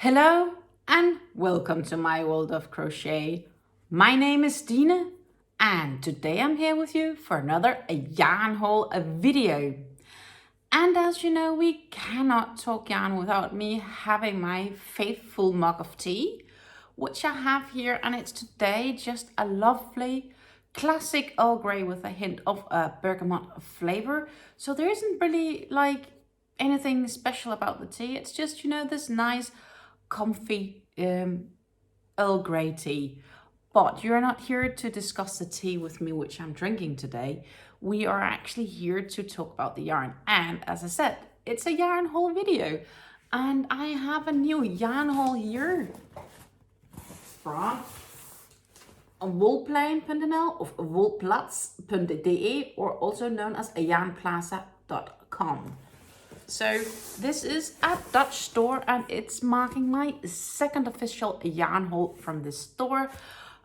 Hello and welcome to my world of crochet. My name is Dina and today I'm here with you for another yarn haul video. And as you know, we cannot talk yarn without me having my faithful mug of tea, which I have here, and it's today just a lovely classic Earl Grey with a hint of a bergamot flavor. So there isn't really like anything special about the tea. It's just, this nice comfy Earl Grey tea. But you're not here to discuss the tea with me, which I'm drinking today. We are actually here to talk about the yarn. And as I said, it's a yarn haul video. And I have a new yarn haul here from Wolplein.nl of Wolplatz.de, or also known as yarnplaza.com. So this is a Dutch store and it's marking my second official yarn haul from this store.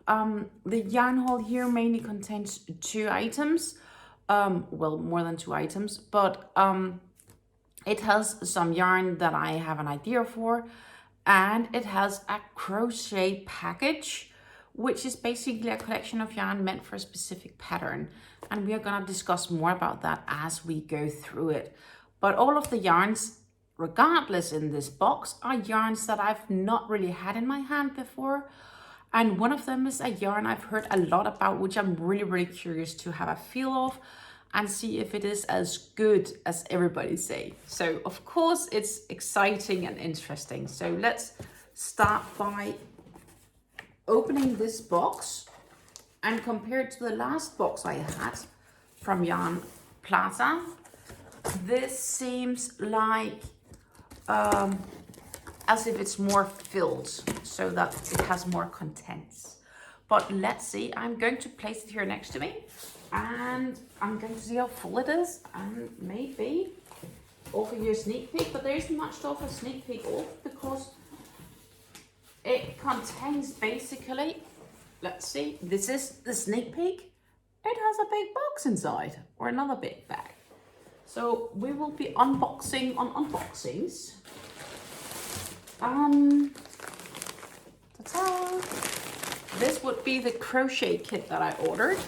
The yarn haul here mainly contains two items, well, more than two items, but it has some yarn that I have an idea for, and it has a crochet package, which is basically a collection of yarn meant for a specific pattern. And we are gonna discuss more about that as we go through it. But all of the yarns, regardless in this box, are yarns that I've not really had in my hand before. And one of them is a yarn I've heard a lot about, which I'm really curious to have a feel of and see if it is as good as everybody say. So of course it's exciting and interesting. So let's start by opening this box and compare it to the last box I had from Yarn Plaza. This seems like as if it's more filled, so that it has more contents. But let's see, I'm going to place it here next to me and I'm going to see how full it is and maybe offer you a sneak peek, but there isn't much to offer a sneak peek of because it contains basically, let's see, this is the sneak peek. It has a big box inside, or another big bag. So we will be unboxing on unboxings. Ta-ta. This would be the crochet kit that I ordered.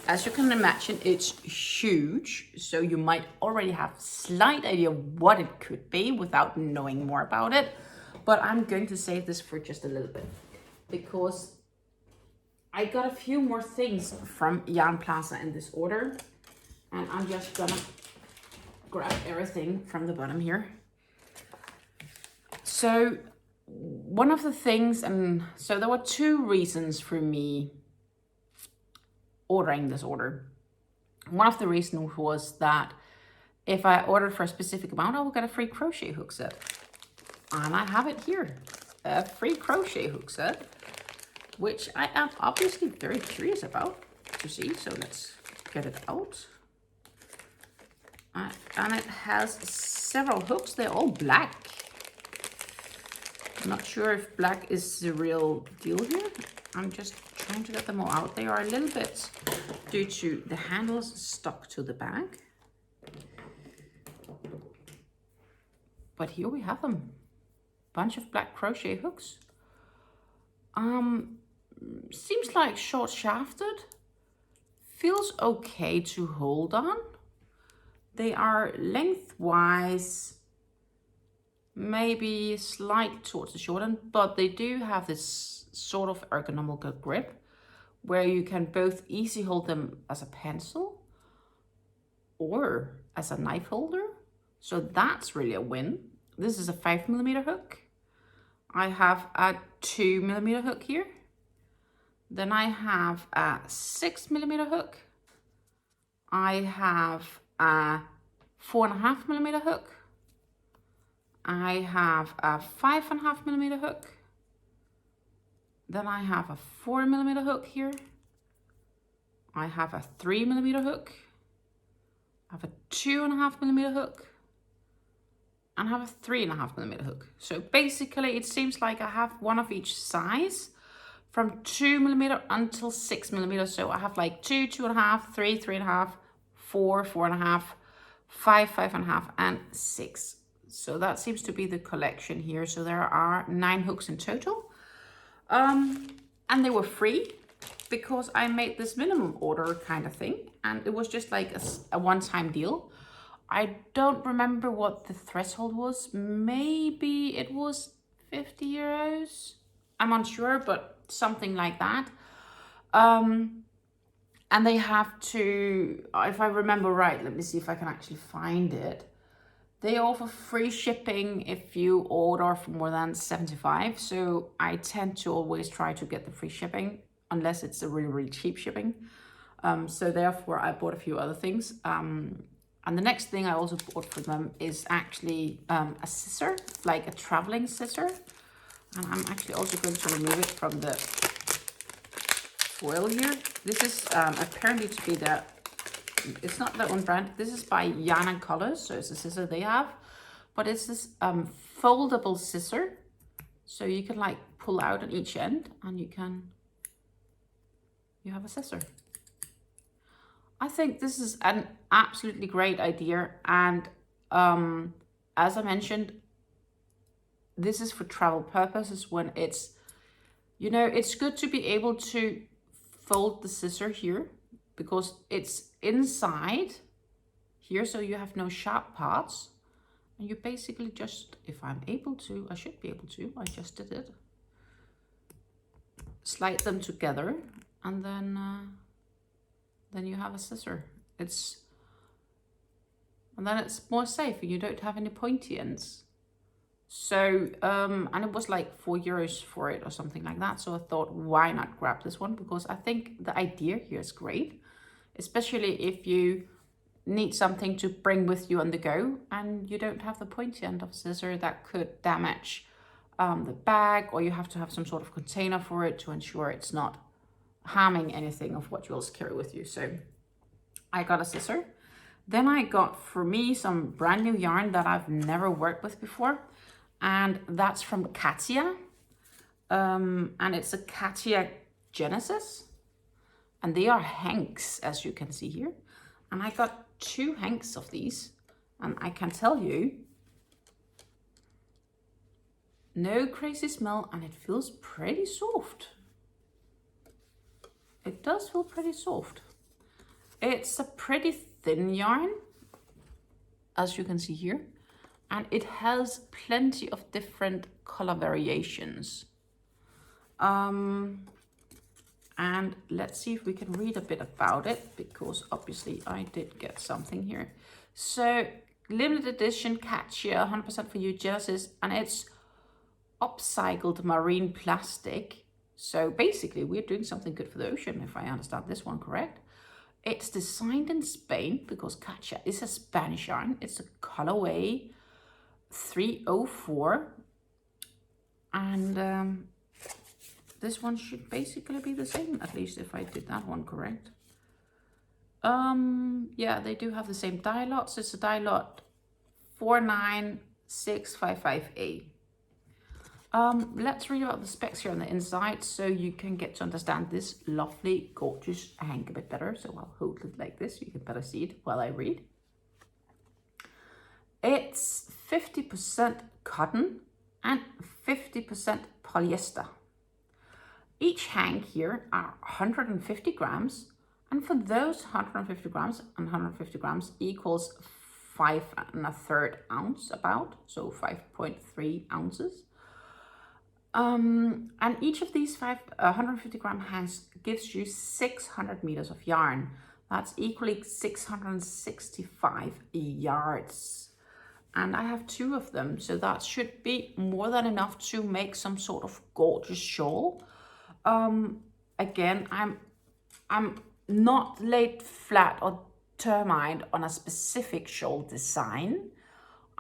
As you can imagine, it's huge, so you might already have a slight idea what it could be without knowing more about it. But I'm going to save this for just a little bit because I got a few more things from Yarn Plaza in this order, and I'm just gonna grab everything from the bottom here. So one of the things, and so there were two reasons for me ordering this order. One of the reasons was that if I ordered for a specific amount, I will get a free crochet hook set. And I have it here, a free crochet hook set, which I am obviously very curious about to see. So let's get it out. And it has several hooks. They're all black. I'm not sure if black is the real deal here. I'm just trying to get them all out. They are a little bit, due to the handles stuck to the bag. But here we have them. Bunch of black crochet hooks. Seems like short shafted. Feels okay to hold on. They are lengthwise, maybe slightly towards the short end, but they do have this sort of ergonomical grip where you can both easily hold them as a pencil or as a knife holder. So that's really a win. This is a 5mm hook. I have a 2mm hook here. Then I have a 6mm hook. I have a 4.5mm hook. I have a 5.5mm hook. Then I have a 4mm hook here. I have a 3mm hook. I have a 2.5mm hook. And I have a 3.5mm hook. So basically it seems like I have one of each size from 2mm until 6mm. So I have like 2, 2.5, 3, 3.5, 4, 4.5, 5, 5.5, and 6. So that seems to be the collection here. So there are 9 hooks in total. And they were free because I made this minimum order kind of thing. And it was just like a one-time deal. I don't remember what the threshold was. Maybe it was 50 euros. I'm unsure, but something like that. And they have to, if I remember right, let me see if I can actually find it. They offer free shipping if you order for more than 75. So I tend to always try to get the free shipping unless it's a really, really cheap shipping. So therefore I bought a few other things. And the next thing I also bought for them is actually a scissor, like a traveling scissor. And I'm actually also going to remove it from the foil here. This is apparently to be the, it's not their own brand. This is by Yarn and Colors, so it's a scissor they have. But it's this foldable scissor. So you can like pull out on each end and you have a scissor. I think this is an absolutely great idea. And as I mentioned, this is for travel purposes when it's, you know, it's good to be able to fold the scissor here because it's inside here, so you have no sharp parts. And you basically just, if I'm able to, I should be able to, I just did it. Slide them together and then you have a scissor. And then it's more safe and you don't have any pointy ends. So, and it was like 4 euros for it or something like that. So I thought, why not grab this one? Because I think the idea here is great, especially if you need something to bring with you on the go and you don't have the pointy end of scissor that could damage the bag, or you have to have some sort of container for it to ensure it's not harming anything of what you also carry with you. So I got a scissor. Then I got for me some brand new yarn that I've never worked with before. And that's from Katja. And it's a Katia Genesis. And they are hanks, as you can see here. And I got 2 hanks of these. And I can tell you, no crazy smell, and it feels pretty soft. It does feel pretty soft. It's a pretty thin yarn, as you can see here. And it has plenty of different color variations. And let's see if we can read a bit about it, because obviously I did get something here. So, limited edition Katja, 100% for you, Genesis, and it's upcycled marine plastic. So basically we're doing something good for the ocean, if I understand this one correct. It's designed in Spain because Katja is a Spanish yarn. It's a colorway 304. And this one should basically be the same, at least if I did that one correct. Yeah, they do have the same dye lot. So it's a dye lot 49655A. Let's read about the specs here on the inside so you can get to understand this lovely, gorgeous hank a bit better. So I'll hold it like this so you can better see it while I read. It's 50% cotton and 50% polyester. Each hank here are 150 grams, and for those 150 grams and 150 grams equals 5 1/3 ounce about, so 5.3 ounces. And each of these 150 gram hanks gives you 600 meters of yarn. That's equally 665 yards. And I have 2 of them, so that should be more than enough to make some sort of gorgeous shawl. Again, I'm not laid flat or determined on a specific shawl design.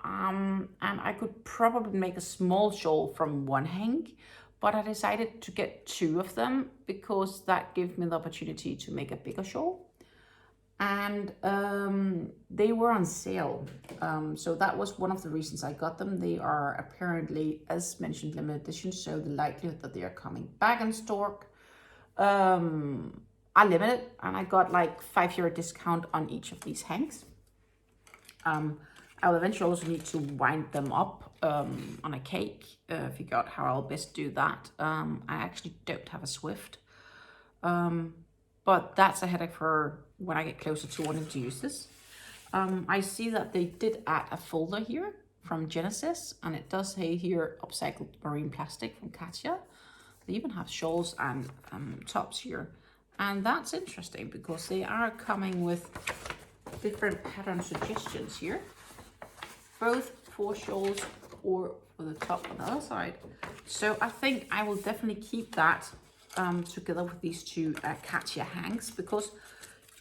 And I could probably make a small shawl from 1 hank, but I decided to get 2 of them because that gave me the opportunity to make a bigger shawl. And they were on sale. So that was one of the reasons I got them. They are apparently, as mentioned, limited edition, so the likelihood that they are coming back in stock are limited. And I got like €5 discount on each of these hanks. I'll eventually also need to wind them up on a cake, figure out how I'll best do that. I actually don't have a Swift, but that's a headache for when I get closer to wanting to use this. I see that they did add a folder here from Genesis, and it does say here upcycled marine plastic from Katja. They even have shawls and tops here, and that's interesting because they are coming with different pattern suggestions here, both for shawls or for the top on the other side. So I think I will definitely keep that together with these two Katja hanks, because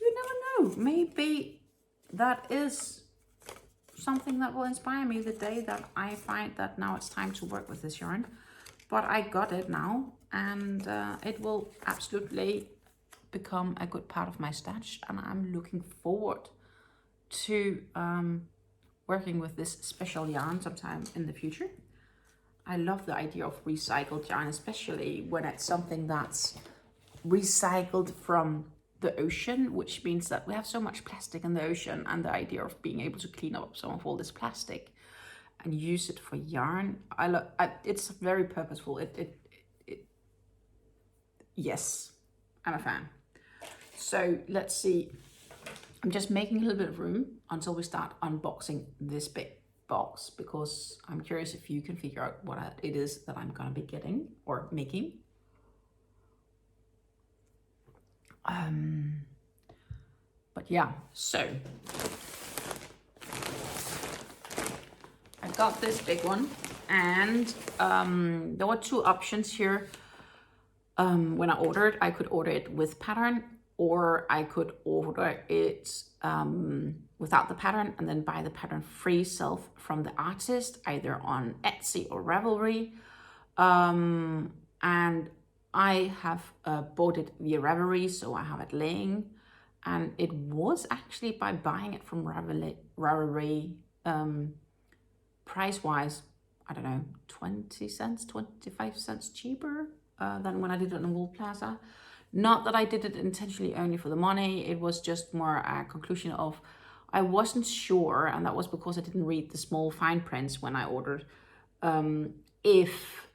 you never know, maybe that is something that will inspire me the day that I find that now it's time to work with this yarn. But I got it now, and it will absolutely become a good part of my stash, and I'm looking forward to working with this special yarn sometime in the future. I love the idea of recycled yarn, especially when it's something that's recycled from the ocean, which means that we have so much plastic in the ocean, and the idea of being able to clean up some of all this plastic and use it for yarn, it's very purposeful. Yes, I'm a fan. So let's see. I'm just making a little bit of room until we start unboxing this big box, because I'm curious if you can figure out what it is that I'm gonna be getting or making. But yeah, so I got this big one, and there were two options here. When I ordered, I could order it with pattern, or I could order it without the pattern and then buy the pattern free self from the artist, either on Etsy or Ravelry. And I have bought it via Ravelry, so I have it laying, and it was actually, by buying it from Ravelry, price-wise, I don't know, 20 cents, 25 cents cheaper than when I did it on Wolplein. Not that I did it intentionally only for the money, it was just more a conclusion of, I wasn't sure, and that was because I didn't read the small fine prints when I ordered, if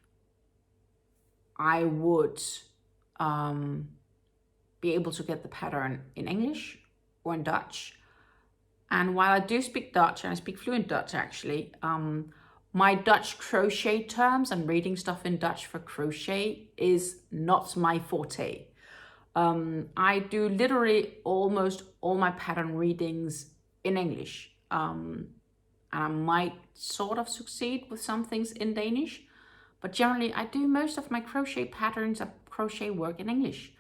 I would be able to get the pattern in English or in Dutch. And while I do speak Dutch, and I speak fluent Dutch actually, my Dutch crochet terms and reading stuff in Dutch for crochet is not my forte. I do literally almost all my pattern readings in English. And I might sort of succeed with some things in Danish, but generally I do most of my crochet patterns and crochet work in English,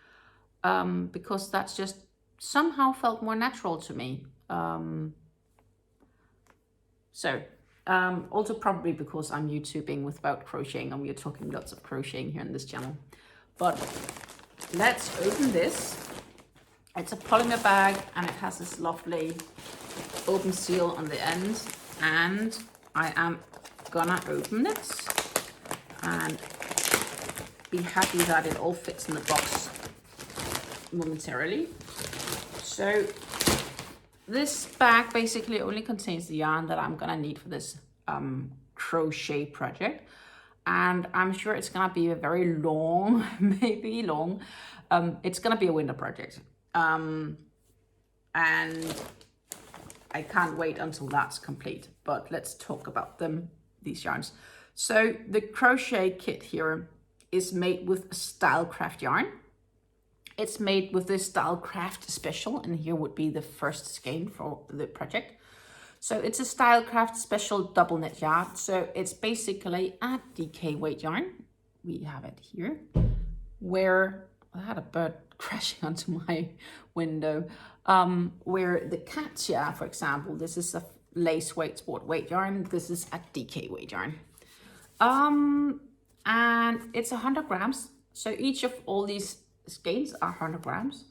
because that's just somehow felt more natural to me. Also probably because I'm YouTubing without crocheting, and we're talking lots of crocheting here in this channel. But let's open this. It's a polymer bag, and it has this lovely open seal on the end, and I am gonna open it and be happy that it all fits in the box momentarily. So this bag basically only contains the yarn that I'm gonna need for this crochet project, and I'm sure it's gonna be a very long, maybe long, it's gonna be a winter project, and I can't wait until that's complete. But let's talk about these yarns. So the crochet kit here is made with Stylecraft yarn. It's made with this Stylecraft Special, and here would be the first skein for the project. So it's a Stylecraft Special double knit yarn. So it's basically a DK weight yarn. We have it here, where I had a bird crashing onto my window. Where the Katja, for example, this is a lace weight sport weight yarn. This is a DK weight yarn. And it's 100 grams. So each of all these skeins are 100 grams.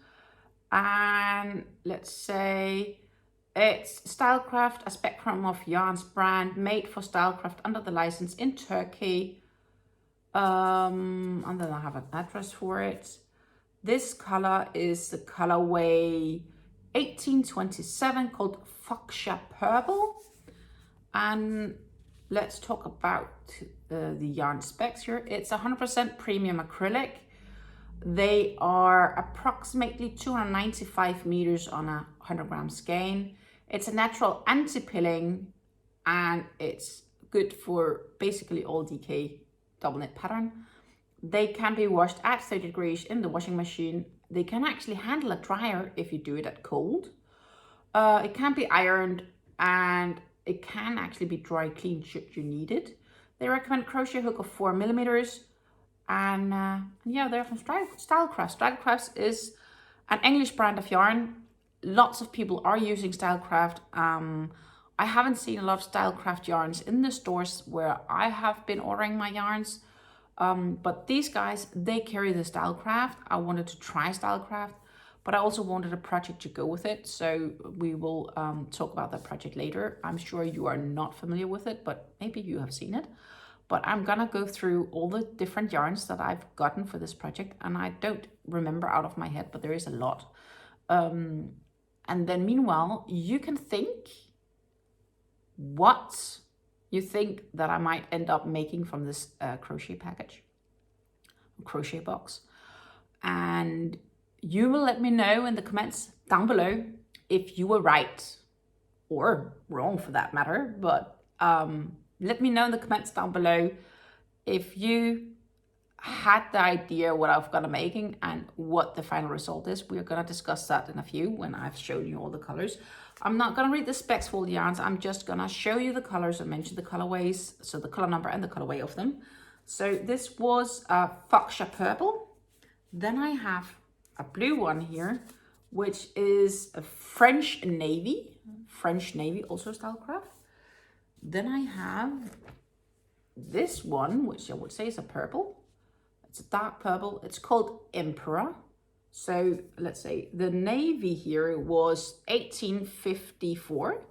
And let's say it's Stylecraft, a spectrum of yarns brand made for Stylecraft under the license in Turkey. And then I have an address for it. This color is the colorway 1827, called Fuchsia Purple. And let's talk about the yarn specs here. It's 100% premium acrylic. They are approximately 295 meters on a 100 gram skein. It's a natural anti-pilling, and it's good for basically all DK double knit pattern. They can be washed at 30 degrees in the washing machine. They can actually handle a dryer if you do it at cold. It can be ironed, and it can actually be dry cleaned should you need it. They recommend crochet hook of 4 millimeters. And yeah, they're from Stylecraft. Stylecraft is an English brand of yarn. Lots of people are using Stylecraft. I haven't seen a lot of Stylecraft yarns in the stores where I have been ordering my yarns. But these guys, they carry the Stylecraft. I wanted to try Stylecraft, but I also wanted a project to go with it. So we will talk about that project later. I'm sure you are not familiar with it, but maybe you have seen it. But I'm gonna go through all the different yarns that I've gotten for this project, and I don't remember out of my head, but there is a lot. And then meanwhile, you can think what you think that I might end up making from this crochet package, crochet box. And you will let me know in the comments down below if you were right or wrong for that matter, but let me know in the comments down below if you had the idea what I'm gonna making and what the final result is. We're gonna discuss that in a few when I've shown you all the colors. I'm not gonna read the specs for all the yarns. I'm just gonna show you the colors and mention the colorways, so the color number and the colorway of them. So this was a fuchsia purple. Then I have a blue one here, which is a French navy, also Stylecraft. Then I have this one, which I would say is a purple. It's a dark purple. It's called Emperor. So let's say the navy here was 1854.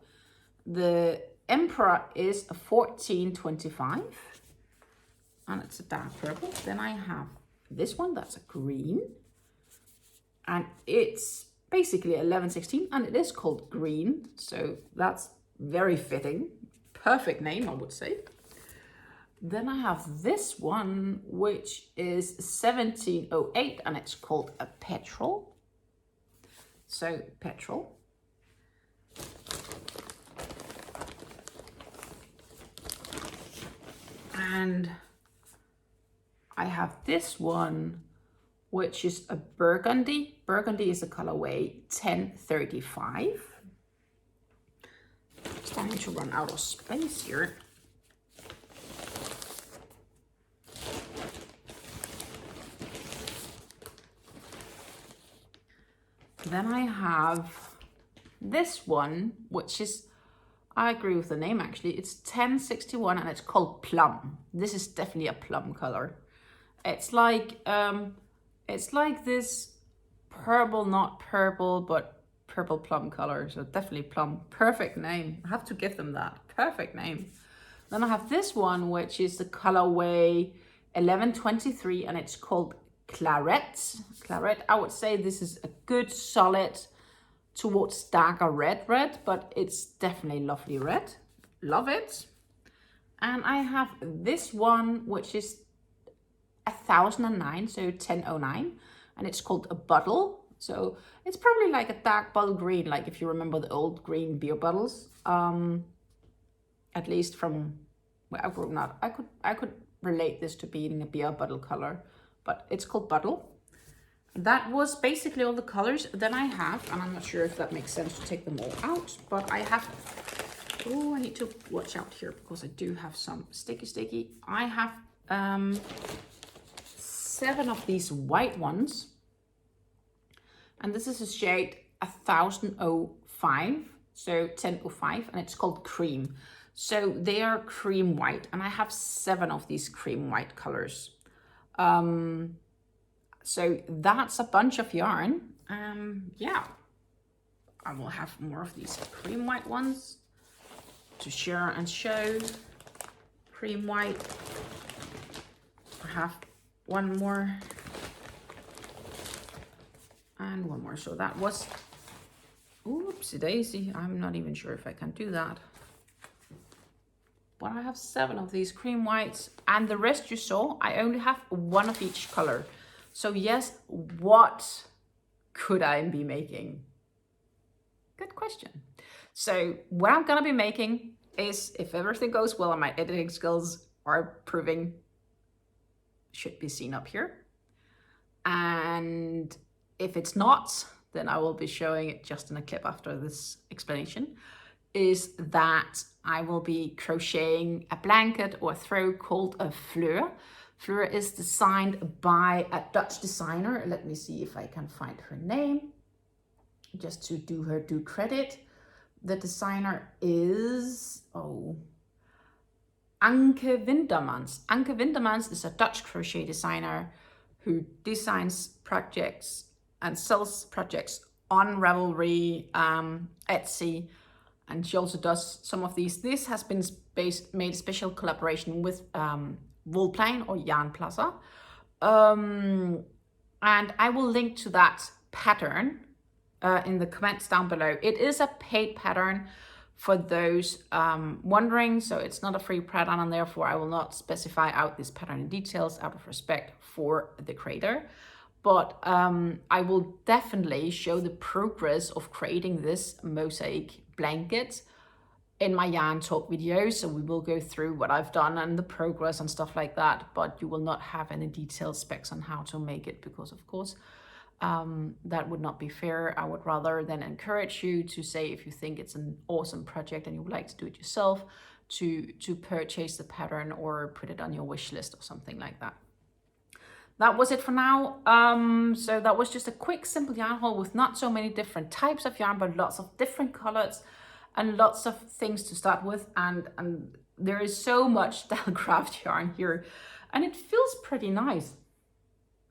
The Emperor is a 1425. And it's a dark purple. Then I have this one, that's a green. And it's basically 1116, and it is called green. So that's very fitting. Perfect name, I would say. Then I have this one, which is 1708, and it's called a petrol. So petrol. And I have this one, which is a burgundy. Burgundy is the colorway 1035. Starting to run out of space here. Then I have this one, which is, I agree with the name actually, it's 1061 and it's called Plum. This is definitely a plum color. It's like this purple, not purple, but purple plum color, so definitely plum. Perfect name. I have to give them that. Perfect name. Then I have this one, which is the colorway 1123, and it's called Claret. Claret, I would say this is a good solid towards darker red, but it's definitely lovely red. Love it. And I have this one, which is 1009, so 1009, and it's called a bottle. So it's probably like a dark bottle green, like if you remember the old green beer bottles. At least from where I've grown up, I could relate this to being a beer bottle color, but it's called bottle. That was basically all the colors. Then I have, and I'm not sure if that makes sense to take them all out, but I have, oh, I need to watch out here because I do have some sticky. I have 7 of these white ones, and this is a shade 1005, so 1005, and it's called Cream. So they are cream white, and I have 7 of these cream white colors. So that's a bunch of yarn. Yeah, I will have more of these cream white ones to share and show. Cream white. I have one more and one more. So that was, oopsie daisy, I'm not even sure if I can do that. but I have 7 of these cream whites, and the rest you saw, I only have 1 of each color. So yes, what could I be making? Good question. So what I'm gonna be making is, if everything goes well and my editing skills are proving, should be seen up here. And if it's not, then I will be showing it just in a clip after this explanation, is that I will be crocheting a blanket or throw called a fleur. Fleur is designed by a Dutch designer. Let me see if I can find her name, just to do her due credit. The designer is, Anke Wintermans. Anke Wintermans is a Dutch crochet designer who designs projects and sells projects on Ravelry, Etsy, and she also does some of these. This has been made a special collaboration with Wolplein or Yarn Plaza. And I will link to that pattern in the comments down below. It is a paid pattern for those wondering, so it's not a free pattern, and therefore I will not specify out this pattern in details out of respect for the creator. But I will definitely show the progress of creating this mosaic blanket in my yarn talk video. So we will go through what I've done and the progress and stuff like that, but you will not have any detailed specs on how to make it, because of course that would not be fair. I would rather than encourage you to say, if you think it's an awesome project and you would like to do it yourself, to purchase the pattern or put it on your wish list or something like that. That was it for now. So that was just a quick, simple yarn haul with not so many different types of yarn, but lots of different colors and lots of things to start with. And there is so much Stylecraft yarn here, and it feels pretty nice.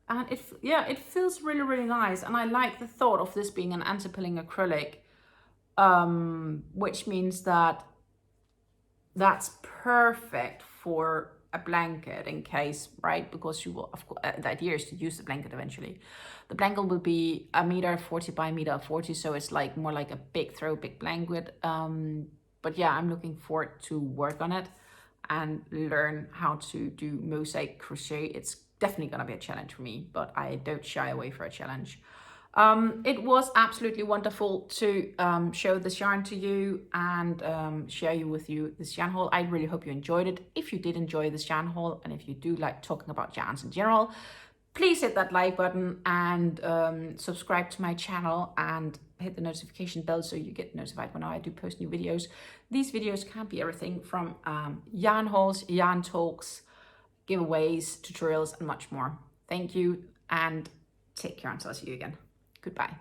And it feels really, really nice. And I like the thought of this being an anti-pilling acrylic, which means that that's perfect for a blanket in case, right? Because you will, of course, the idea is to use the blanket eventually. The blanket will be 1.40 by 1.40 so it's like more like a big blanket. But yeah, I'm looking forward to work on it and learn how to do mosaic crochet. It's definitely gonna be a challenge for me, but I don't shy away for a challenge. It was absolutely wonderful to show this yarn to you and share with you this yarn haul. I really hope you enjoyed it. If you did enjoy this yarn haul, and if you do like talking about yarns in general, please hit that like button and subscribe to my channel and hit the notification bell so you get notified when I do post new videos. These videos can be everything from yarn hauls, yarn talks, giveaways, tutorials, and much more. Thank you and take care until I see you again. Goodbye.